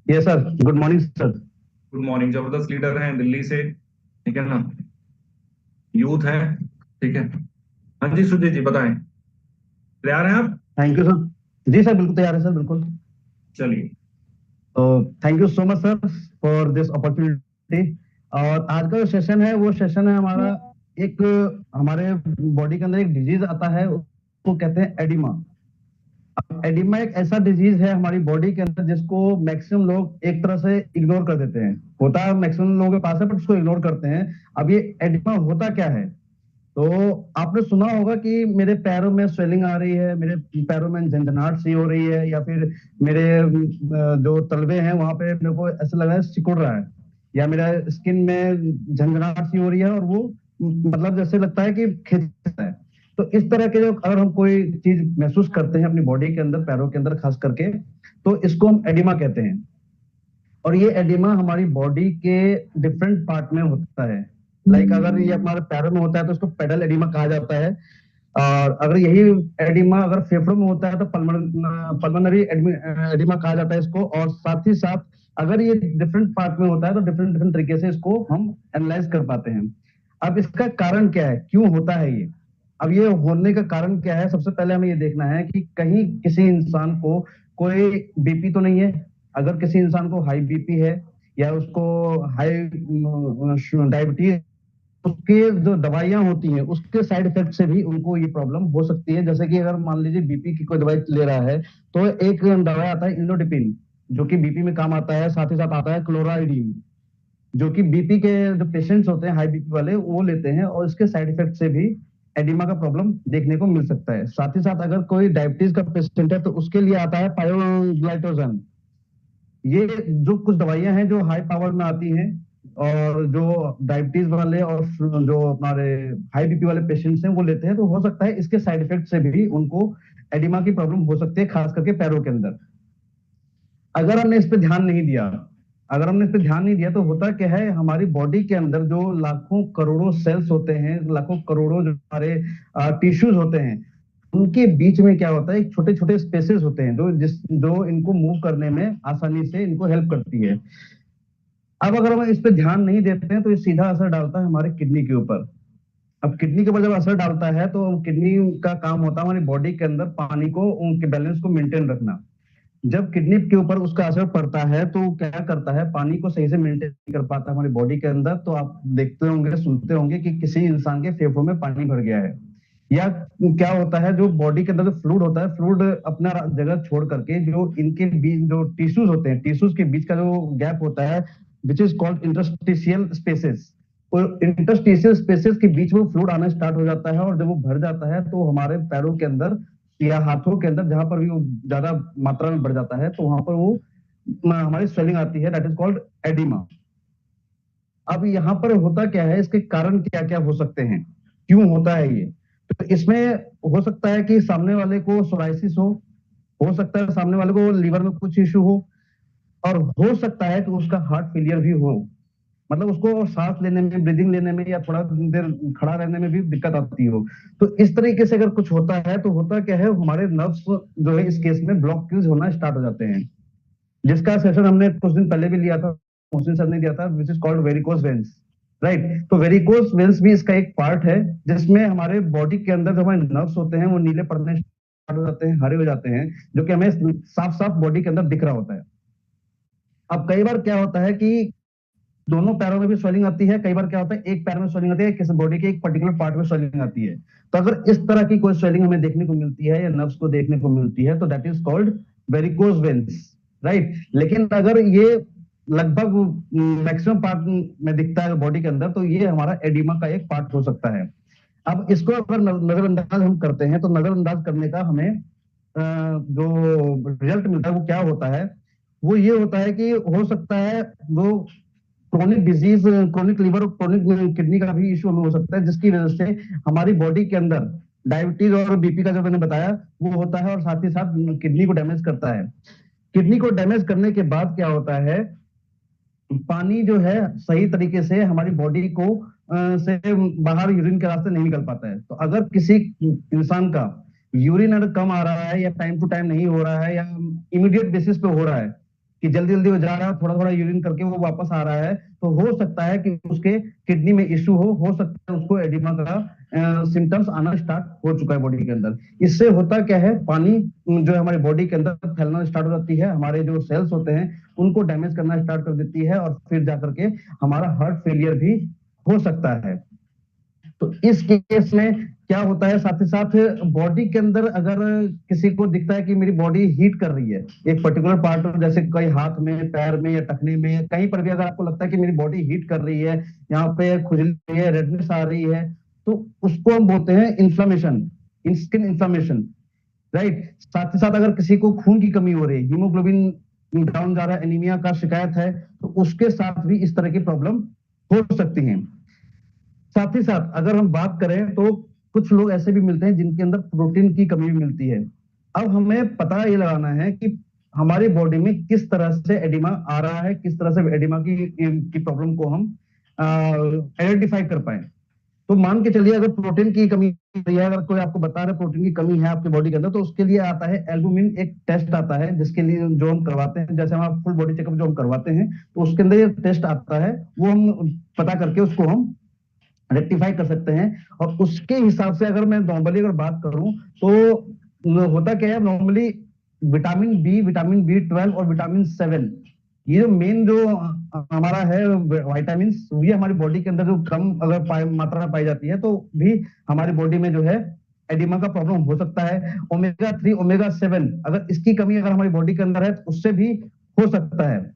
Yes sir, good morning sir. Good morning. जबरदस्त leader हैं दिल्ली से, ठीक है ना। यूथ है, ठीक है। हाँ जी सुजीत जी बताएं, तैयार हैं आप? Thank you sir. जी सर, बिल्कुल तैयार है सर, बिल्कुल। चलिए। तो thank you so much sir for this opportunity. और आज का जो सेशन है वो सेशन है हमारा, एक हमारे बॉडी के अंदर एक डिजीज आता है, उसको कहते हैं एडिमा। अब एडिमा एक ऐसा डिजीज है हमारी बॉडी के अंदर जिसको मैक्सिमम लोग एक तरह से इग्नोर कर देते हैं। होता है मैक्सिमम लोगों के पास है, बट उसको इग्नोर करते हैं। अब ये एडिमा होता क्या है? तो आपने सुना होगा कि मेरे पैरों में स्वेलिंग आ रही है, मेरे पैरों में झंझनाहट सी हो रही है, या फिर मेरे जो तलवे हैं वहां पे मेरे को ऐसा लग रहा है सिकुड़ रहा है, या मेरा स्किन में झंझनाहट सी हो रही है, और वो मतलब जैसे लगता है कि खिंच रहा है। तो इस तरह के जो अगर हम कोई चीज महसूस करते हैं अपनी बॉडी के अंदर, पैरों के अंदर खास करके, तो इसको हम एडिमा कहते हैं। और ये एडिमा हमारी बॉडी के डिफरेंट पार्ट में होता है। लाइक अगर ये हमारे पैरों में होता है तो उसको पेडल एडिमा कहा जाता है। और अगर यही एडिमा अगर फेफड़ों में होता है तो पल्मोनरी एडिमा कहा जाता है इसको। और साथ ही साथ अगर ये डिफरेंट पार्ट में होता है तो डिफरेंट डिफरेंट तरीके से इसको हम एनालाइज कर पाते हैं। अब इसका कारण क्या है, क्यों होता है ये? अब ये होने का कारण क्या है? सबसे पहले हमें ये देखना है कि कहीं किसी इंसान को कोई बीपी तो नहीं है। अगर किसी इंसान को हाई बीपी है या उसको हाई डायबिटीज, उसके जो दवाइयां होती हैं उसके साइड इफेक्ट से भी उनको ये प्रॉब्लम हो सकती है। जैसे कि अगर मान लीजिए बीपी की कोई दवाई ले रहा है, तो एक दवाई आता है इनोडिपिन, जो कि बीपी में काम आता है। साथ ही साथ आता है क्लोराइडीन, जो कि बीपी के जो पेशेंट्स होते हैं हाई बीपी वाले वो लेते हैं, और इसके साइड इफेक्ट से भी एडिमा का प्रॉब्लम देखने को मिल सकता है। साथ ही साथ अगर कोई डायबिटीज का पेशेंट है तो उसके लिए आता है पायोग्लाइटोजन। ये जो कुछ दवाइयां हैं जो हाई पावर में आती हैं, और जो डायबिटीज वाले और जो हमारे हाई बीपी वाले पेशेंट्स हैं वो लेते हैं, तो हो सकता है इसके साइड इफेक्ट से भी उनको एडिमा की प्रॉब्लम हो सकती है, खास करके पैरों के अंदर। अगर हमने इस पे ध्यान नहीं दिया, अगर हमने इस पे ध्यान नहीं दिया तो होता क्या है, हमारी बॉडी के अंदर जो लाखों करोड़ों सेल्स होते हैं, लाखों करोड़ों जो हमारे टिश्यूज होते हैं, उनके बीच में क्या होता है, छोटे छोटे स्पेसेस होते हैं जो इनको मूव करने में आसानी से इनको हेल्प करती है। अब अगर हम इस पे ध्यान नहीं देते हैं तो ये सीधा असर डालता है हमारे किडनी के ऊपर। अब किडनी के ऊपर जब असर डालता है तो किडनी का काम होता है हमारी बॉडी के अंदर पानी को, उनके बैलेंस को मेंटेन रखना। जब किडनी के ऊपर उसका असर पड़ता है तो क्या करता है, पानी को सही से मेंटेन नहीं कर पाता हमारी बॉडी के अंदर। तो आप देखते होंगे, सुनते होंगे कि किसी इंसान के फेफड़ों में पानी भर गया है। या क्या होता है, जो बॉडी के अंदर जो फ्लूइड होता है, फ्लूइड अपना जगह छोड़ करके जो इनके बीच जो टिश्यूज होते हैं, टिश्यूज के बीच का जो गैप होता है, which is called interstitial spaces. और इंटरस्टिशियल स्पेसेस के बीच में फ्लूइड आना स्टार्ट हो जाता है, और जब वो भर जाता है तो हमारे पैरों के अंदर या हाथों के अंदर जहां पर भी वो ज्यादा मात्रा में बढ़ जाता है तो वहां पर वो हमारी स्वेलिंग आती है, दैट इज कॉल्ड एडिमा। अब यहाँ पर होता क्या है, इसके कारण क्या क्या हो सकते हैं, क्यों होता है ये? तो इसमें हो सकता है कि सामने वाले को सोराइसिस हो सकता है सामने वाले को लीवर में कुछ इश्यू हो, और हो सकता है कि उसका हार्ट फेलियर भी हो। मतलब उसको सांस लेने में, ब्रीदिंग लेने में, या थोड़ा देर खड़ा रहने में भी दिक्कत आती हो। तो इस तरीके से अगर कुछ होता है तो होता क्या है, हमारे नर्व्स जो है इस केस में ब्लॉकेज होना स्टार्ट हो जाते हैं, जिसका सेशन हमने कुछ दिन पहले भी लिया था, मोहसिन सर ने दिया था, which is called varicose veins. Right, तो वेरिकोस वेन्स भी इसका एक पार्ट है, जिसमें हमारे बॉडी के अंदर जो हमारे नर्व्स होते हैं वो नीले पड़ने स्टार्ट हो जाते हैं, हरे हो जाते हैं, जो कि हमें साफ साफ बॉडी के अंदर दिख रहा होता है। अब कई बार क्या होता है कि दोनों पैरों में भी स्वेलिंग आती है, कई बार क्या होता है एक पैर में स्वेलिंग आती है, किसी बॉडी के एक पर्टिकुलर पार्ट में स्वेलिंग आती है। तो अगर इस तरह की कोई स्वेलिंग हमें देखने को मिलती है या नर्व्स को देखने को मिलती है तो that is called varicose veins. Right, लेकिन अगर ये लगभग मैक्सिमम पार्ट में दिखता है बॉडी के अंदर, तो ये हमारा एडिमा का एक पार्ट हो सकता है। अब इसको अगर नजरअंदाज हम करते हैं तो नजरअंदाज करने का हमें जो रिजल्ट मिलता है वो क्या होता है, वो ये होता है कि हो सकता है वो क्रोनिक डिजीज, क्रोनिक लिवर और क्रोनिक किडनी का भी इश्यू हमें हो सकता है, जिसकी वजह से हमारी बॉडी के अंदर डायबिटीज और बीपी का जो मैंने बताया वो होता है, और साथ ही साथ किडनी को डैमेज करता है। किडनी को डैमेज करने के बाद क्या होता है, पानी जो है सही तरीके से हमारी बॉडी को से बाहर यूरिन के रास्ते नहीं निकल पाता है। तो अगर किसी इंसान का यूरिन अगर कम आ रहा है, या टाइम टू टाइम नहीं हो रहा है, या इमीडिएट बेसिस पे हो रहा है, कि जल्दी जल्दी वो जा रहा है, थोड़ा थोड़ा यूरिन करके वो वापस आ रहा है, तो हो सकता है कि उसके किडनी में इश्यू हो सकता है उसको एडिमा का सिम्टम्स आना स्टार्ट हो चुका है बॉडी के अंदर। इससे होता क्या है, पानी जो है हमारी बॉडी के अंदर फैलना स्टार्ट हो जाती है, हमारे जो सेल्स होते हैं उनको डैमेज करना स्टार्ट कर देती है, और फिर जाकर के हमारा हार्ट फेलियर भी हो सकता है। तो इस केस में क्या होता है, साथ ही साथ बॉडी के अंदर अगर किसी को दिखता है कि मेरी बॉडी हीट कर रही है एक पर्टिकुलर पार्ट, जैसे कहीं हाथ में, पैर में या टखने में, कहीं पर भी अगर आपको लगता है कि मेरी बॉडी हीट कर रही है, यहाँ पे खुजली है, रेडनेस आ रही है, तो उसको हम बोलते हैं इन्फ्लामेशन, स्किन इन्फ्लामेशन, राइट। साथ ही साथ अगर किसी को खून की कमी हो रही है, हीमोग्लोबिन डाउन जा रहा है, एनीमिया का शिकायत है, तो उसके साथ भी इस तरह की प्रॉब्लम हो सकती है। साथ ही साथ अगर हम बात करें तो कुछ लोग ऐसे भी मिलते हैं जिनके अंदर प्रोटीन की कमी भी मिलती है। अब हमें पता ये लगाना है कि हमारी बॉडी में किस तरह से एडिमा आ रहा है, किस तरह से एडिमा की प्रॉब्लम को हम आइडेंटिफाई कर पाए। तो मान के चलिए अगर प्रोटीन की कमी है, अगर कोई आपको बता रहा है प्रोटीन की कमी है आपके बॉडी के अंदर, तो उसके लिए आता है एल्बुमिन, एक टेस्ट आता है जिसके लिए जो हम करवाते हैं, जैसे हमारा फुल बॉडी चेकअप जो हम करवाते हैं, तो उसके अंदर ये टेस्ट आता है, वो हम पता करके उसको हम रेक्टिफाई कर सकते हैं। और उसके हिसाब से अगर मैं नॉर्मली अगर बात करूं तो होता क्या है नॉर्मली, विटामिन बी 12 और विटामिन 7, ये जो मेन जो हमारा है विटामिन, ये हमारी बॉडी के अंदर जो कम अगर मात्रा में पाई जाती है तो भी हमारी बॉडी में जो है एडिमा का प्रॉब्लम हो सकता है। ओमेगा 3 ओमेगा 7, अगर इसकी कमी अगर हमारी बॉडी के अंदर है तो उससे भी हो सकता है।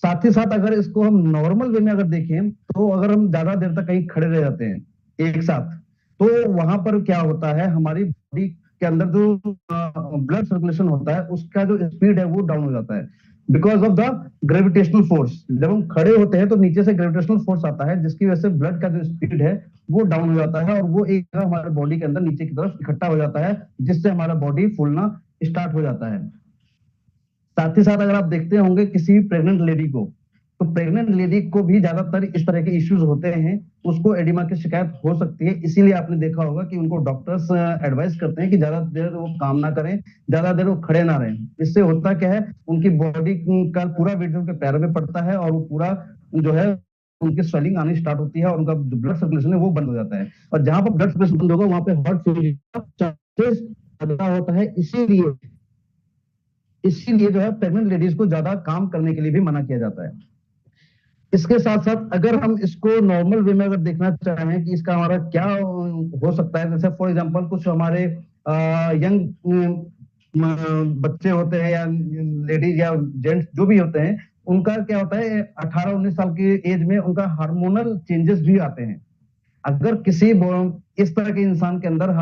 साथ ही साथ अगर इसको हम नॉर्मल वे में अगर देखें, तो अगर हम ज्यादा देर तक कहीं खड़े रह जाते हैं एक साथ, तो वहां पर क्या होता है, हमारी बॉडी के अंदर जो ब्लड सर्कुलेशन होता है उसका जो स्पीड है वो डाउन हो जाता है, because of the gravitational force. जब हम खड़े होते हैं तो नीचे से ग्रेविटेशनल फोर्स आता है, जिसकी वजह से ब्लड का जो स्पीड है वो डाउन हो जाता है, और वो एक जगह हमारे बॉडी के अंदर नीचे की तरफ इकट्ठा हो जाता है, जिससे हमारा बॉडी फूलना स्टार्ट हो जाता है। साथ ही साथ अगर आप देखते होंगे किसी प्रेग्नेंट लेडी को, तो प्रेग्नेंट लेडी को भी ज्यादातर इस तरह के इश्यूज होते हैं, उसको एडिमा की शिकायत हो सकती है। इसीलिए आपने देखा होगा कि उनको डॉक्टर्स एडवाइस करते हैं कि ज्यादा देर वो काम ना करें, ज्यादा देर वो खड़े ना रहें। इससे होता क्या है, उनकी बॉडी का पूरा वेट उनके पैरों में पड़ता है, और वो पूरा जो है उनकी स्वेलिंग आनी स्टार्ट होती है, और उनका जो ब्लड सर्कुलेशन है वो बंद हो जाता है, और जहां पर ब्लड सर्कुलेशन बंद होगा वहां पे हार्ट फेलियर का चांसेस ज्यादा होता है। इसीलिए जो है प्रेग्नेंट लेडीज को ज्यादा काम करने के लिए भी मना किया जाता है। इसके साथ साथ अगर हम इसको नॉर्मल वे में अगर देखना चाहें कि इसका हमारा क्या हो सकता है, जैसे फॉर एग्जांपल कुछ हमारे यंग बच्चे होते हैं या लेडीज या जेंट्स जो भी होते हैं, उनका क्या होता है 18-19 साल की एज में उनका हार्मोनल चेंजेस भी आते हैं। अगर किसी इस तरह के इंसान के अंदर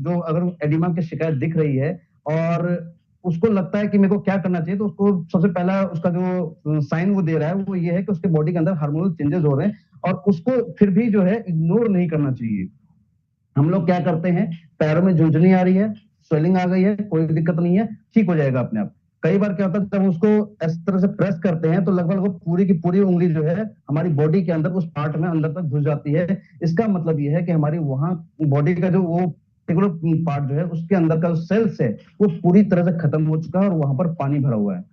जो अगर एडिमा की शिकायत दिख रही है, और उसको लगता है कि मेरे को क्या करना चाहिए, तो उसको सबसे पहला उसका जो साइन वो दे रहा है वो ये है कि उसके बॉडी के अंदर हार्मोनल चेंजेस हो रहे हैं, और उसको फिर भी जो है इग्नोर नहीं करना चाहिए। हम लोग क्या करते हैं, पैरों में झुंझुनी आ रही है, स्वेलिंग आ गई है, कोई दिक्कत नहीं है, ठीक हो जाएगा अपने आप। कई बार क्या होता है, जब उसको इस तरह से प्रेस करते हैं तो लगभग वो पूरी की पूरी उंगली जो है हमारी बॉडी के अंदर उस पार्ट में अंदर तक घुस जाती है। इसका मतलब ये है कि हमारी वहां बॉडी का जो वो पर्टिकुलर पार्ट जो है उसके अंदर का सेल्स है वो पूरी तरह से खत्म हो चुका है, और वहां पर पानी भरा हुआ है,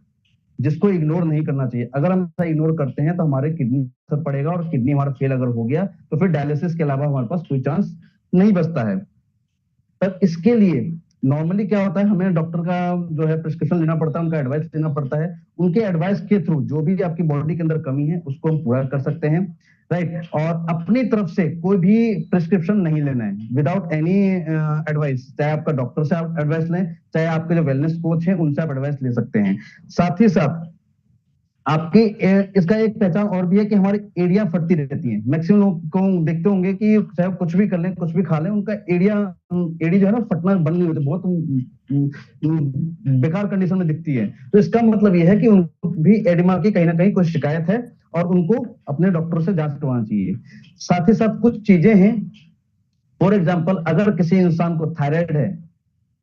जिसको इग्नोर नहीं करना चाहिए। अगर हम ऐसा इग्नोर करते हैं तो हमारे किडनी असर पड़ेगा, और किडनी हमारा फेल अगर हो गया तो फिर डायलिसिस के अलावा हमारे पास कोई चांस नहीं बचता है। पर इसके लिए नॉर्मली क्या होता है, हमें डॉक्टर का जो है प्रिस्क्रिप्शन लेना पड़ता है, उनका एडवाइस लेना पड़ता है। उनके एडवाइस के थ्रू जो भी आपकी बॉडी के अंदर कमी है उसको हम पूरा कर सकते हैं, राइट। और अपनी तरफ से कोई भी प्रिस्क्रिप्शन नहीं लेना है विदाउट एनी एडवाइस, चाहे आपका डॉक्टर से आप एडवाइस लें, चाहे आपके जो वेलनेस कोच है उनसे आप एडवाइस ले सकते हैं। साथ ही साथ आपकी इसका एक पहचान और भी है कि हमारी एड़ियां फटती रहती हैं। मैक्सिमम लोग को देखते होंगे कि चाहे कुछ भी कर लें, कुछ भी खा लें, उनका एड़ी जो है ना फटना बंद नहीं होती, बहुत बेकार कंडीशन में दिखती है। तो इसका मतलब यह है कि उनको भी एडिमा की कहीं ना कहीं कोई शिकायत है, और उनको अपने डॉक्टर से जांच करवाना चाहिए। साथ ही साथ कुछ चीजें हैं, फॉर एग्जाम्पल अगर किसी इंसान को थायराइड है,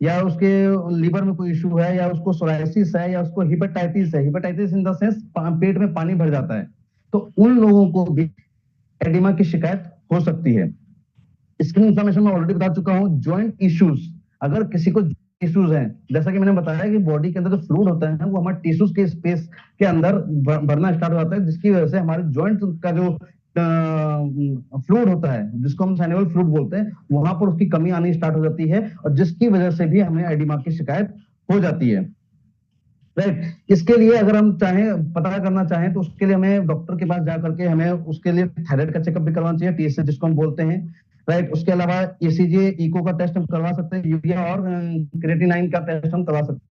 या उसके लीवर में कोई इशू है, या उसको सोराइसिस है, या उसको हिपेटाइटिस है, हिपेटाइटिस इन द सेंस पेट में पानी भर जाता है, तो उन लोगों को भी एडिमा की शिकायत हो सकती है। स्किन इंफ्लेमेशन में ऑलरेडी बता चुका हूं। जॉइंट इश्यूज, अगर किसी को टिश्यूज हैं, जैसा कि मैंने बताया कि बॉडी के अंदर जो फ्लूइड होता है वो हमारे टिश्यूज के स्पेस के अंदर भरना स्टार्ट हो जाता है, जिसकी वजह से हमारे जॉइंट का जो फ्लूइड होता है जिसको हम साइनोवियल फ्लूइड बोलते हैं, वहां पर उसकी कमी आनी स्टार्ट हो जाती है, और जिसकी वजह से भी हमें एडिमा की शिकायत हो जाती है। राइट, इसके लिए अगर हम चाहें पता करना चाहें तो उसके लिए हमें डॉक्टर के पास जा करके हमें उसके लिए थायराइड का चेकअप भी करवाना चाहिए, टीएसएच जिसको हम बोलते हैं। राइट, उसके अलावा ईसीजी, इको का टेस्ट हम करवा सकते हैं, यूरिया और क्रिएटिनाइन का टेस्ट हम करवा सकते हैं,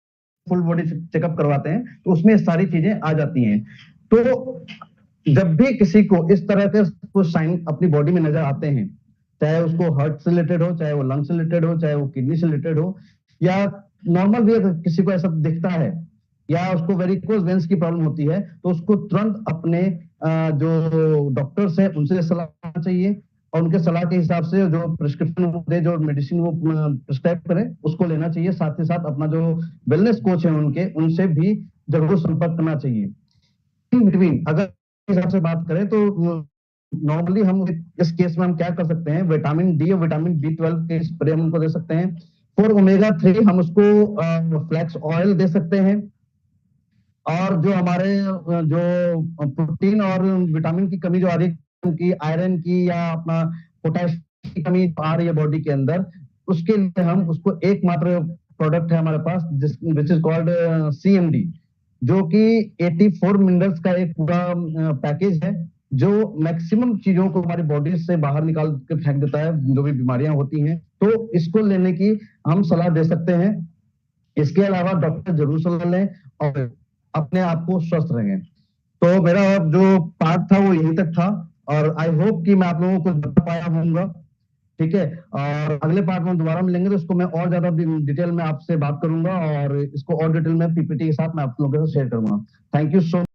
फुल बॉडी चेकअप करवाते हैं, तो उसमें सारी चीजें आ जाती हैं। तो जब भी किसी को इस तरह के कुछ साइन अपनी बॉडी में नजर आते हैं, चाहे उसको हार्ट से रिलेटेड हो, चाहे वो लंग से रिलेटेड हो, चाहे वो किडनी से रिलेटेड हो, या नॉर्मल भी अगर किसी को ऐसा दिखता है, या उसको वेरिकोज वेन्स की प्रॉब्लम होती है, तो उसको तुरंत अपने जो डॉक्टर्स हैं उनसे सलाह लेना चाहिए, और उनके सलाह के हिसाब से जो प्रिस्क्रिप्शन वो दे, जो मेडिसिन वो प्रिस्क्राइब करें, उसको लेना चाहिए। साथ ही साथ अपना जो वेलनेस कोच है उनसे भी जरूर संपर्क करना चाहिए। इन बिटवीन अगर हिसाब से बात करें तो नॉर्मली हम इस केस में हम क्या कर सकते हैं, विटामिन डी और विटामिन बी12 के स्प्रे हम उनको दे सकते हैं। फॉर ओमेगा 3 हम उसको फ्लैक्स ऑयल दे सकते हैं, और जो हमारे जो प्रोटीन और विटामिन की कमी जो आ रही है, उनकी आयरन की या अपना पोटेशियम की कमी आ रही है बॉडी के अंदर, उसके लिए हम उसको एकमात्र प्रोडक्ट है हमारे पास विच इज कॉल्ड CMD, जो कि 84 मिनरल्स का एक पूरा पैकेज है, जो मैक्सिमम चीजों को हमारी बॉडी से बाहर निकाल के फेंक देता है, जो भी बीमारियां होती हैं, तो इसको लेने की हम सलाह दे सकते हैं। इसके अलावा डॉक्टर जरूर सलाह लें और अपने आप को स्वस्थ रहें। तो मेरा जो पार्ट था वो यहीं तक था, और आई होप कि मैं आप लोगों को बता पाया होऊंगा। ठीक है, और अगले पार्ट में दोबारा मिलेंगे तो इसको मैं और ज्यादा डिटेल में आपसे बात करूंगा, और इसको और डिटेल में पीपीटी के साथ मैं आप लोगों के साथ शेयर करूंगा। Thank you so